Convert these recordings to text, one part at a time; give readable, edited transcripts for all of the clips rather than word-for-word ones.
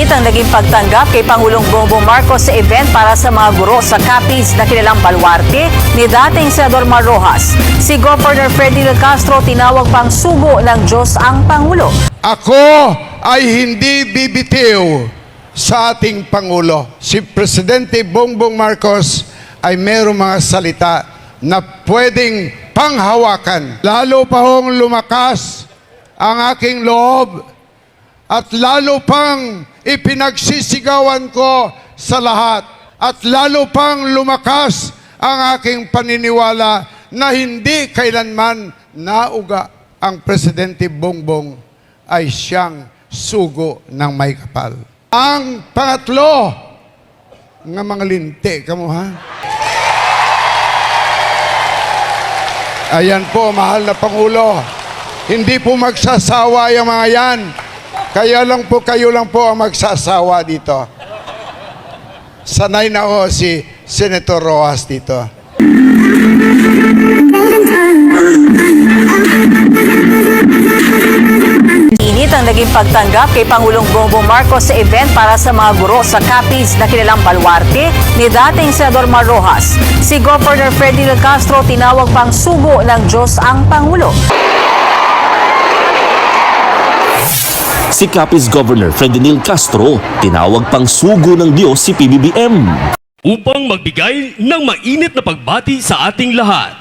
Init ang naging pagtanggap kay Pangulong Bongbong Marcos sa event para sa mga guro sa Capiz na kilalang baluarte ni dating Senador Mar Rojas. Si Governor Ferdinand Castro tinawag pang sugo ng Diyos ang Pangulo. Ako ay hindi bibitiw sa ating Pangulo. Si Presidente Bongbong Marcos ay mayroong mga salita na pwedeng panghawakan. Lalo pa hong lumakas ang aking loob at lalo pang ipinagsisigawan ko sa lahat at lalo pang lumakas ang aking paniniwala na hindi kailanman nauga ang Presidente Bongbong ay siyang sugo ng may kapal. Ang pangatlo, nga mga linti ka mo, ha? Ayan po, mahal na Pangulo. Hindi po magsasawa yung mga yan. Kayo lang po ang magsasawa dito. Sanay na ako si Senator Rojas dito. Init ang naging pagtanggap kay Pangulong Bongbong Marcos sa event para sa mga guro sa Capiz na kilalang baluarte ni dating Senador Mar Rojas. Si Governor Ferdinand Castro tinawag pang sugo ng Diyos ang Pangulo. Si Capiz Governor Ferdinand Castro tinawag pang sugo ng Diyos si PBBM. Upang magbigay ng mainit na pagbati sa ating lahat,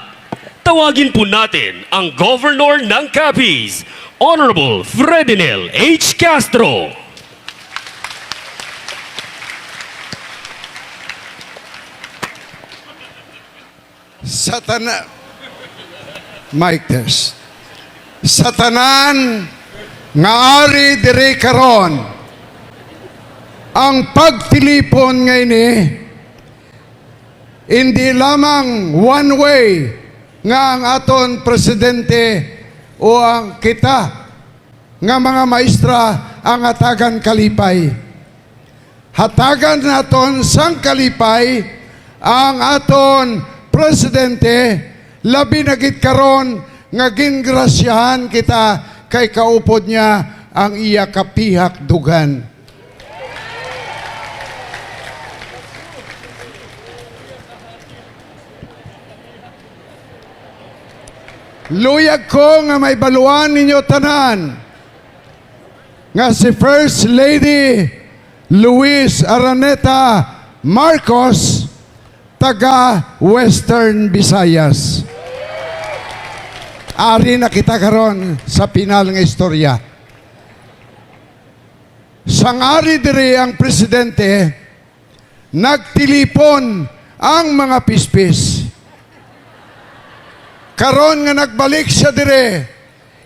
tawagin po natin ang Governor ng Capiz, Honorable Ferdinand H. Castro. Mic test. Satanan nga ari dire karon ang pagtilipon ngayon hindi lamang one way nga ang aton presidente o ang kita nga mga maestra ang hatagan kalipay. Hatagan naton sang kalipay ang aton presidente labi na gid karon nga gingrasyahan kita kay kaupod niya ang iya kapihak dugan. Luyag ko nga may baluan ninyo tanan nga si First Lady Luis Araneta Marcos taga Western Visayas. Ari na kita karon sa pinal nga istorya. Sangari dire ang presidente, nagtilipon ang mga pispis. Karon nga nagbalik siya dire,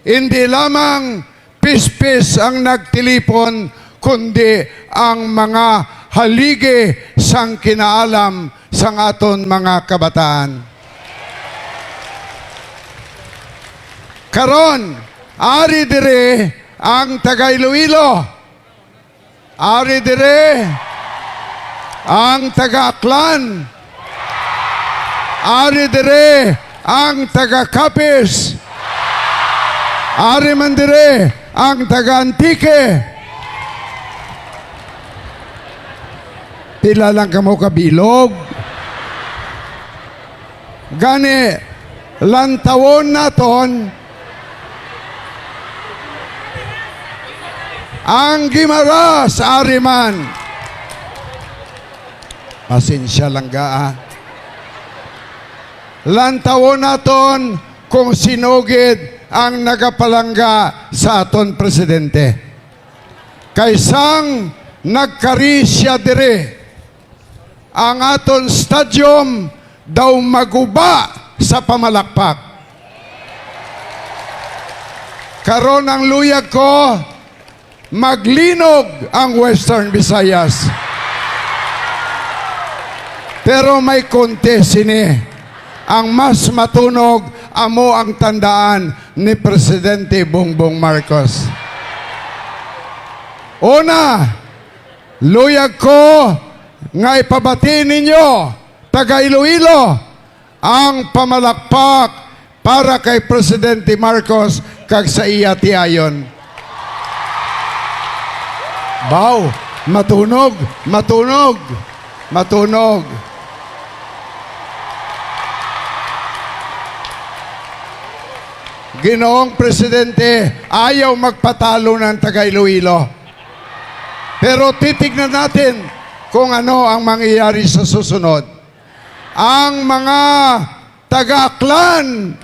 hindi lamang pispis ang nagtilipon, kundi ang mga haligi sang kinaalam sang aton mga kabataan. Karon, ari dire ang taga Iloilo. Ari dire ang taga Aklan. Ari dire ang taga Capiz. Ari man dire ang taga Antique. Pila lang kamo kabilog. Gani, lantawon naton ang Gimaras, Ariman. Pasensya lang ga, lantawon naton kung sinugid ang nagapalangga sa aton presidente. Kaysang nagkari siya dire, ang aton stadium daw maguba sa pamalakpak. Karon ang luyag ko, maglinog ang Western Visayas. Pero may konti sini. Ang mas matunog amo ang tandaan ni Presidente Bongbong Marcos. Una, luyag ko nga ipabati ninyo taga Iloilo ang pamalakpak para kay Presidente Marcos kag sa iya tiayon. Baw, Matunog, matunog, matunog. Ginoong Presidente, ayaw magpatalo ng taga Iloilo. Pero titignan natin kung ano ang mangyayari sa susunod. Ang mga taga-Aklan,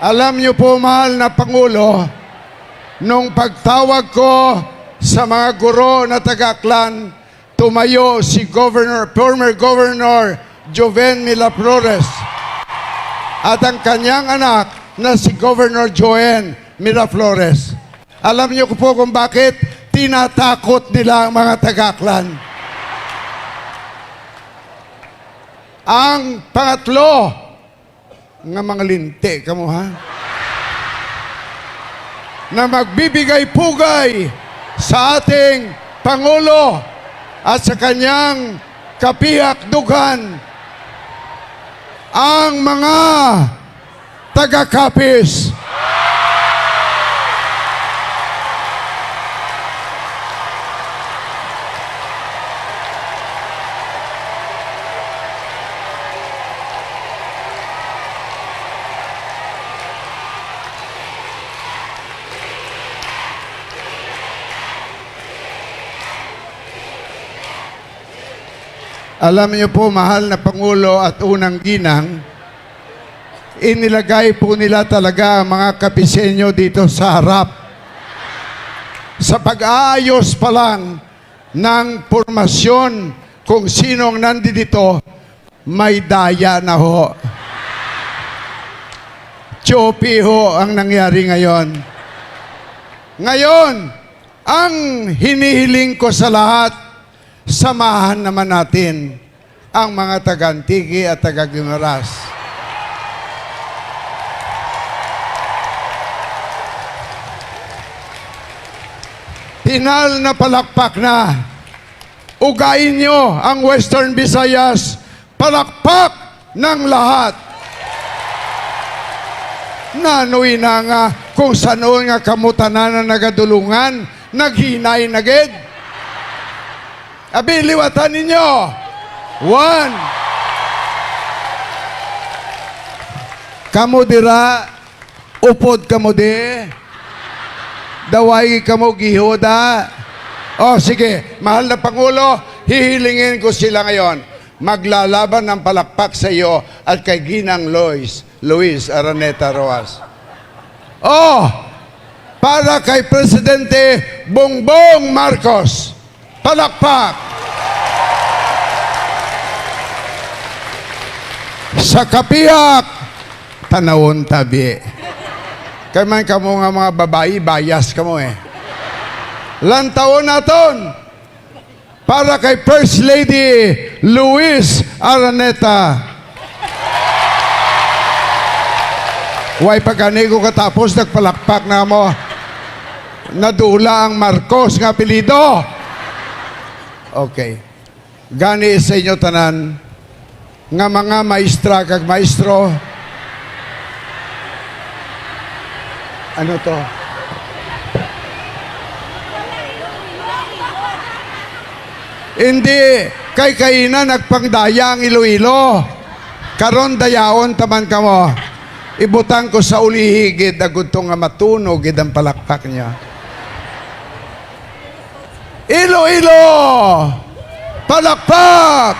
alam niyo po, mahal na Pangulo, nung pagtawag ko sa mga guro na taga-Aklan, tumayo si former Governor Joven Miraflores at ang kanyang anak na si Governor Joen Miraflores. Alam niyo po kung bakit tinatakot nila ang mga taga-Aklan. Ang pangatlo, nga mga linte kamo ha, na magbibigay pugay sa ating Pangulo at sa kanyang kapiyak-dugan, ang mga taga-Capiz. Alam niyo po, mahal na Pangulo at unang ginang, inilagay po nila talaga ang mga Kapiseño dito sa harap. Sa pag-aayos pa lang ng formasyon kung sinong nandito, may daya na ho. Chopi ho ang nangyari ngayon. Ngayon, ang hinihiling ko sa lahat, samahan naman natin ang mga taga-Antique at taga-Guimaras. Pinal na palakpak na. Ugain nyo ang Western Visayas. Palakpak ng lahat. Nanoy na nga kung saan nga kamutanan na nagadulungan, naghinay naged. Abi, liwatan ninyo. 1. Kamu dira, upod kamu di. Daway kamu gihoda. O sige, mahal na Pangulo, hihilingin ko sila ngayon. Maglalaban ng palakpak sa iyo at kay Ginang Luis Araneta Rojas. Para kay Presidente Bongbong Marcos. Palakpak! Sa kapiyak, tanawon tabi. Kaya man kamo nga mga babae, bias kamo eh. Lantaon naton para kay First Lady Luis Araneta. Way pagkanigo katapos nagpalakpak na mo. Nadula ang Marcos nga apelido. Okay. Gani sa inyo tanan, nga mga maestra kag maestro, ano to? Hindi, kay kaina nagpangdaya ang Iloilo. Karon dayaon taman kamo. Ibutang ko sa ulihigid, agudto nga matunog gid ang palakpak niya. Iloilo! Palakpak!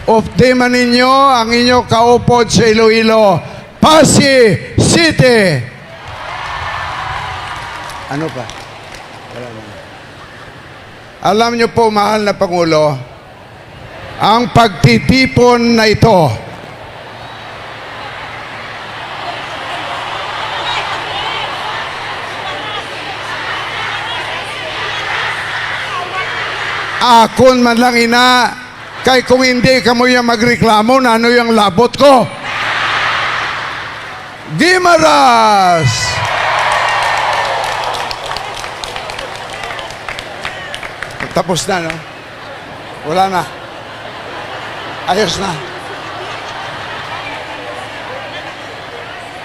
Optima ninyo ang inyong kaupod sa Iloilo, Pasig City. Ano pa? Wala na. Alam niyo po, mahal na Pangulo, ang pagtitipon na ito akon man lang ina, kay kung hindi ka mo yung magreklamo na ano yung labot ko. Gimaras! Tapos na, no? Wala na. Ayos na.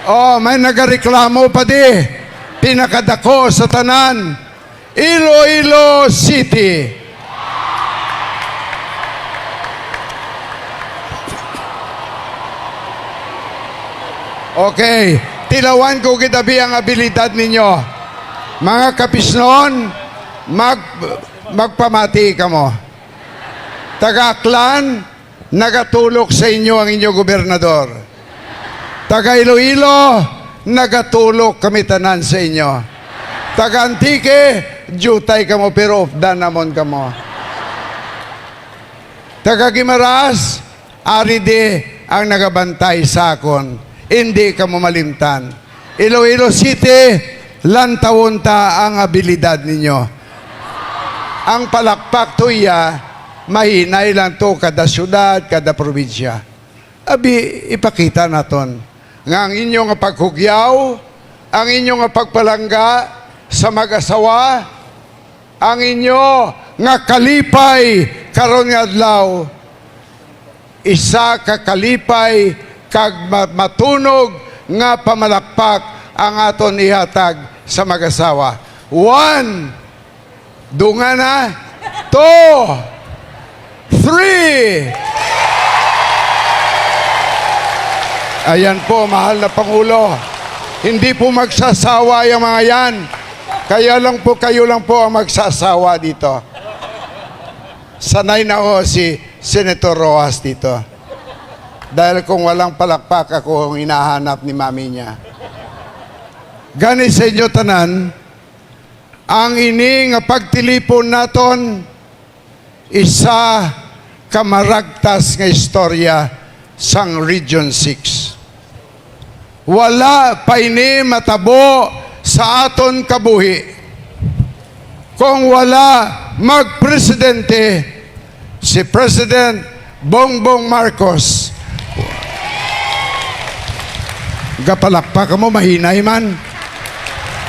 Oh, may nagareklamo pa di. Pinakadako sa tanan. Iloilo City. Okay, tilawan ko kitabi ang abilidad ninyo. Mga kapisnon, magpamati ka mo. Taga-Aklan, nagatulok sa inyo ang inyong gobernador. Taga-Iloilo, nagatulok kami tanan sa inyo. Taga-Antique, jutay ka mo pero ofdan namon ka mo. Taga-Gimaras, aride ang nagabantay sa akon. Hindi ka mo malimtan. Iloilo City, lantawon-ta ang abilidad ninyo. Ang palakpak tuya, mahinay lang to kada syudad, kada probinsya. Abi, ipakita naton nga ang inyong paghugyaw, ang inyong pagpalangga sa mag-asawa, ang inyo nga kalipay karon nga adlaw, isa ka kalipay kag matunog nga pamalakpak ang aton ihatag sa mag-asawa. 1, dunga na. 2, 3. Ayan po, mahal na Pangulo. Hindi po magsasawa yung mga yan. Kayo lang po ang magsasawa dito. Sanay na ho si Senator Rojas dito. Dahil kung walang palakpak, ako ang hinahanap ni mami niya. Gani sa inyo tanan, ang ini nga pagtilipon naton, isa kamaragtas nga istorya sang Region 6. Wala pa ini matabo sa aton kabuhi. Kung wala magpresidente, si President Bongbong Marcos, gapalakpak mo, mahinay man.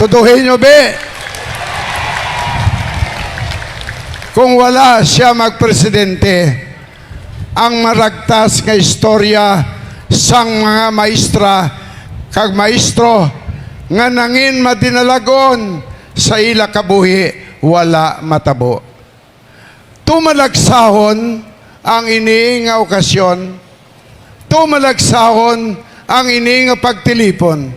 Tuduhin nyo, be. Kung wala siya magpresidente, ang maragtas nga istorya sang mga maestra kag maestro nga nangin madinalagon sa ila kabuhi, wala matabo. Tumalagsahon ang ini nga okasyon, tumalagsahon ang ini nga pagtilipon.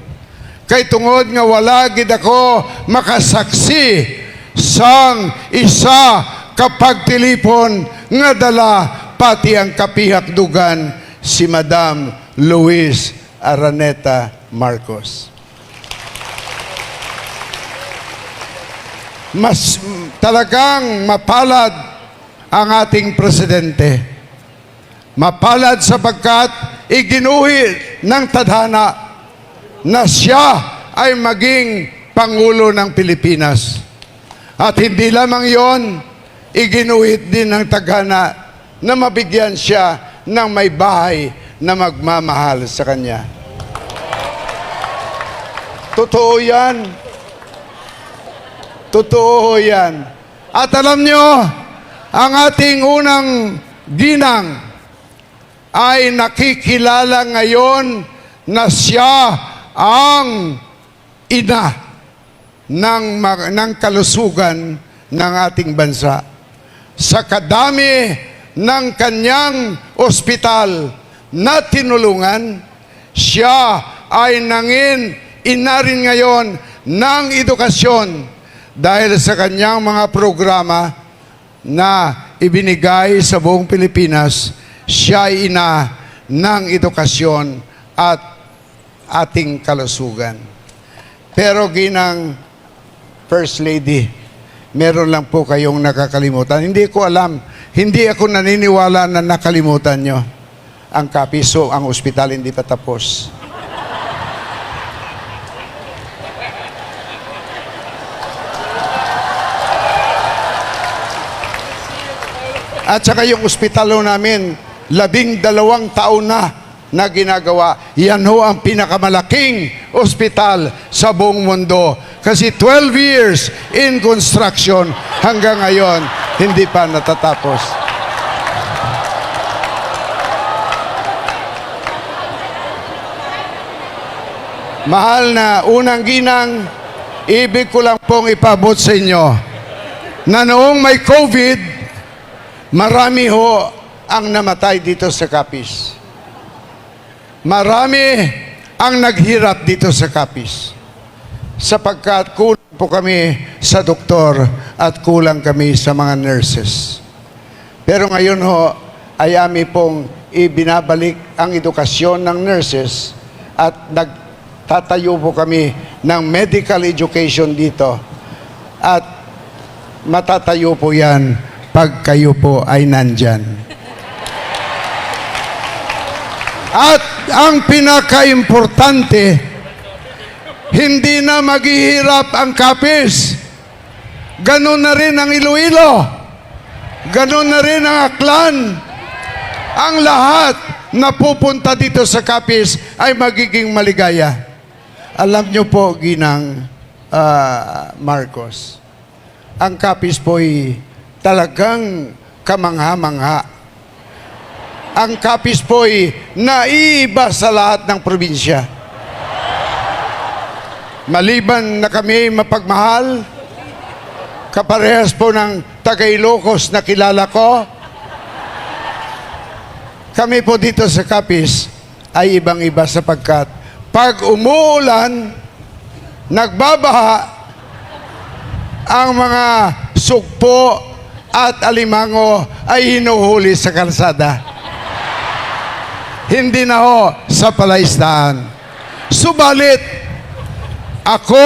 Kay tungod nga wala gid ako makasaksi sang isa ka pagtilipon nga dala pati ang kapihakdugan si Madam Luis Araneta Marcos. Mas talagang mapalad ang ating presidente. Mapalad sapagkat iginuhi ng tadhana na siya ay maging Pangulo ng Pilipinas. At hindi lamang yon, iginuhit din ng tadhana na mabigyan siya ng may bahay na magmamahal sa kanya. Totoo yan. Totoo yan. At alam nyo, ang ating unang ginang ay nakikilala ngayon na siya ang ina ng kalusugan ng ating bansa. Sa kadami ng kanyang ospital na tinulungan, siya ay nangin ina rin ngayon ng edukasyon dahil sa kanyang mga programa na ibinigay sa buong Pilipinas. Siya ay ina ng edukasyon at ating kalusugan. Pero ginang First Lady, meron lang po kayong nakakalimutan. Hindi ko alam. Hindi ako naniniwala na nakalimutan nyo ang Kapiso, ang ospital hindi pa tapos. At saka yung ospitalo namin, 12 taon na ginagawa. Yan ho ang pinakamalaking ospital sa buong mundo. Kasi 12 years in construction hanggang ngayon, hindi pa natatapos. Mahal na unang ginang, ibig ko lang pong ipabot sa inyo na noong may COVID, marami ho ang namatay dito sa Capiz. Marami ang naghirap dito sa Capiz. Sapagkat kulang po kami sa doktor at kulang kami sa mga nurses. Pero ngayon ho, ay amin pong ibinabalik ang edukasyon ng nurses at nagtatayo po kami ng medical education dito. At matatayo po yan pag kayo po ay nandyan. At ang pinaka-importante, hindi na maghihirap ang Capiz. Ganun na rin ang Iloilo. Ganun na rin ang Aklan. Ang lahat na pupunta dito sa Capiz ay magiging maligaya. Alam nyo po, Ginang Marcos, ang Capiz po ay talagang kamangha-mangha. Ang Capiz po'y naiiba sa lahat ng probinsya. Maliban na kami mapagmahal, kaparehas po ng taga-Ilocos na kilala ko, kami po dito sa Capiz ay ibang-iba sapagkat pag umuulan, nagbabaha, ang mga sugpo at alimango ay hinuhuli sa kalsada. Hindi na ho sa palaisdaan. Subalit, ako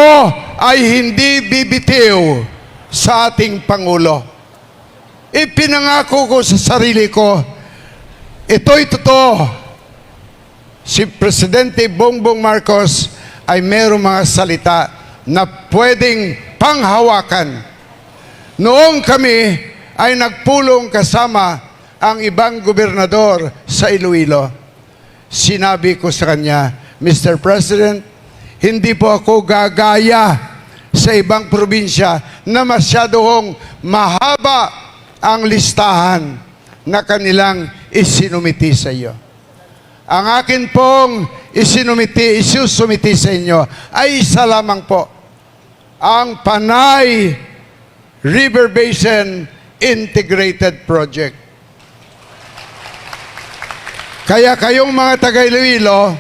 ay hindi bibitiw sa ating Pangulo. Ipinangako ko sa sarili ko, ito'y totoo. Si Presidente Bongbong Marcos ay mayroong mga salita na pwedeng panghawakan. Noong kami ay nagpulong kasama ang ibang gobernador sa Iloilo, sinabi ko sa kanya, Mr. President, hindi po ako gagaya sa ibang probinsya na masyadong mahaba ang listahan na kanilang isinumiti sa iyo. Ang akin pong isusumiti sa inyo ay isa lamang po, ang Panay River Basin Integrated Project. Kaya kayong mga taga-Iloilo,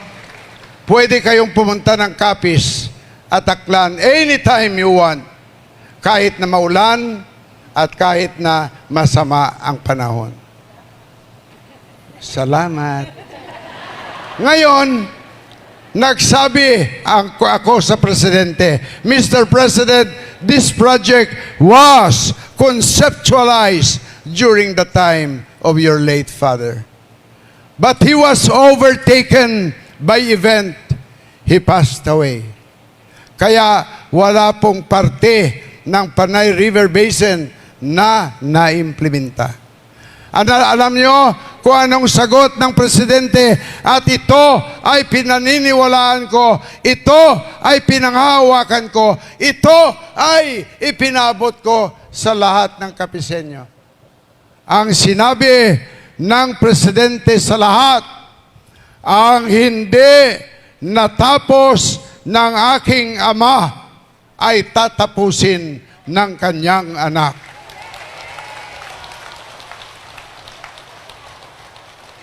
pwede kayong pumunta ng Capiz at Aklan anytime you want. Kahit na maulan at kahit na masama ang panahon. Salamat. Ngayon, nagsabi ako sa Presidente, Mr. President, this project was conceptualized during the time of your late father. But he was overtaken by event. He passed away. Kaya wala pong parte ng Panay River Basin na naimplementa. Alam nyo kung anong sagot ng Presidente at ito ay pinaniniwalaan ko, ito ay pinanghahawakan ko, ito ay ipinabot ko sa lahat ng Kapiseño. Ang sinabi ng Presidente sa lahat, ang hindi natapos ng aking ama ay tatapusin ng kanyang anak.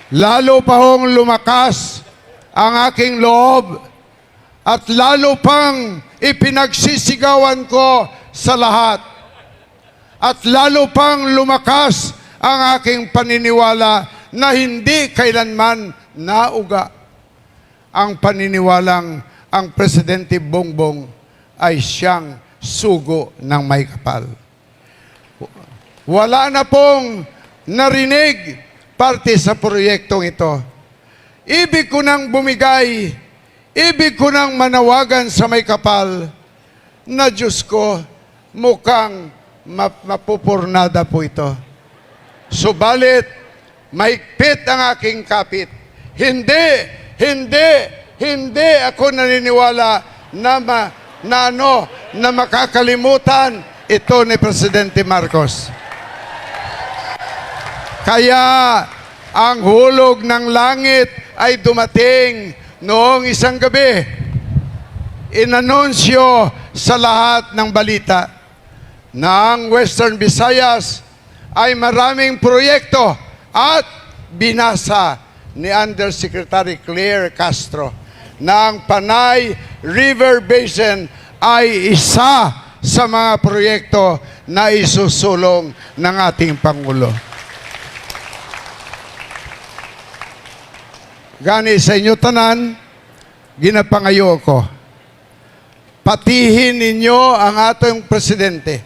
Lalo pa hong lumakas ang aking loob at lalo pang ipinagsisigawan ko sa lahat at lalo pang lumakas ang aking paniniwala na hindi kailanman nauga ang paniniwalang ang Presidente Bongbong ay siyang sugo ng may kapal. Wala na pong narinig parte sa proyektong ito. Ibig ko nang bumigay, ibig ko nang manawagan sa may kapal na Diyos ko, mukhang mapupurnada po ito. Subalit, mahigpit ang aking kapit. Hindi ako naniniwala na makakalimutan ito ni Presidente Marcos. Kaya ang hulog ng langit ay dumating noong isang gabi. Inanunsyo sa lahat ng balita na ang Western Visayas ay maraming proyekto at binasa ni Undersecretary Claire Castro na ang Panay River Basin ay isa sa mga proyekto na isusulong ng ating Pangulo. Gani sa inyo tanan, ginapangayo ko. Patihin ninyo ang atong presidente.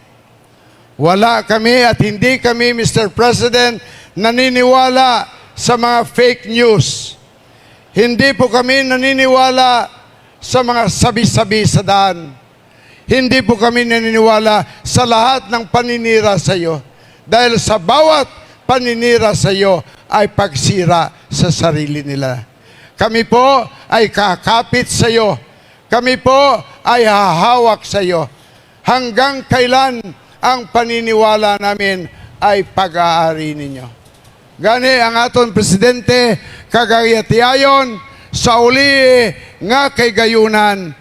Wala kami at hindi kami, Mr. President, naniniwala sa mga fake news. Hindi po kami naniniwala sa mga sabi-sabi sa daan. Hindi po kami naniniwala sa lahat ng paninira sa iyo. Dahil sa bawat paninira sa iyo ay pagsira sa sarili nila. Kami po ay kakapit sa iyo. Kami po ay hahawak sa iyo. Hanggang kailan ang paniniwala namin ay pag-aari ninyo. Gani ang aton presidente kagayatiayon sa uli nga kay gayunan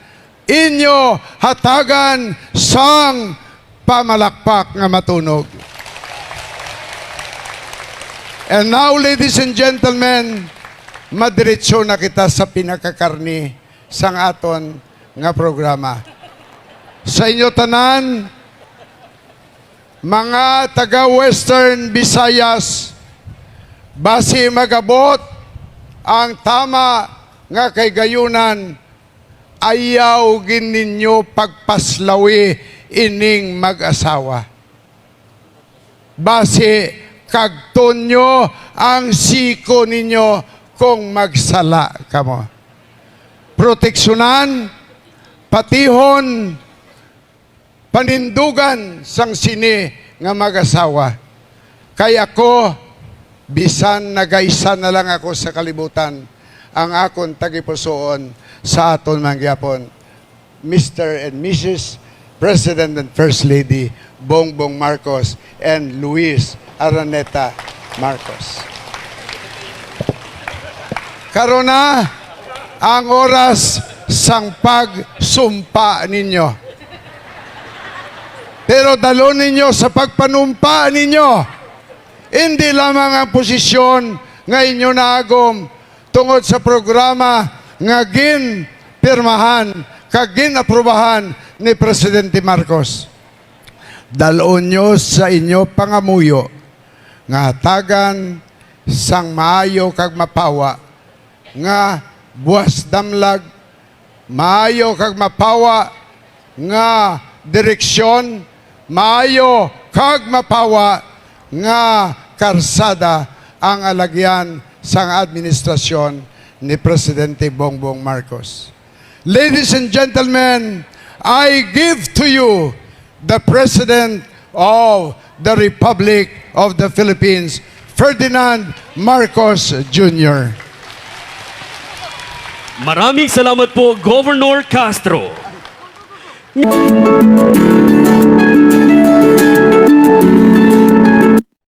inyo hatagan sang pamalakpak nga matunog. And now, ladies and gentlemen, madiretso na kita sa pinakakarni sang aton nga programa. Sa inyo tanan, mga taga-Western Visayas, basi magabot ang tama nga kay gayunan, ayaw gin ninyo pagpaslawi ining mag-asawa. Basi kagton nyo ang siko ninyo kung magsala kamo. Proteksyonan, patihon, panindugan sang sini nga mag-asawa. Kaya ako, bisan nagaisa na lang ako sa kalibutan, ang akon tagipusoon sa aton mangyapon, Mr. and Mrs. President and First Lady Bongbong Marcos and Luis Araneta Marcos. Karon na ang oras sang pagsumpa ninyo. Pero dalo ninyo sa pagpanumpa ninyo. Hindi lamang ang posisyon nga inyo naagom tungod sa programa nga ginpirmahan, kag ginaprubahan ni Presidente Marcos. Dalon nyo sa inyo pangamuyo nga hatagan sang maayo kag mapawa nga buwas damlag, maayo kag mapawa nga direksyon, maayo kag mapawa nga karsada ang alagyan sang administrasyon ni Presidente Bongbong Marcos. Ladies and gentlemen, I give to you the President of the Republic of the Philippines, Ferdinand Marcos Jr. Maraming salamat po, Governor Castro.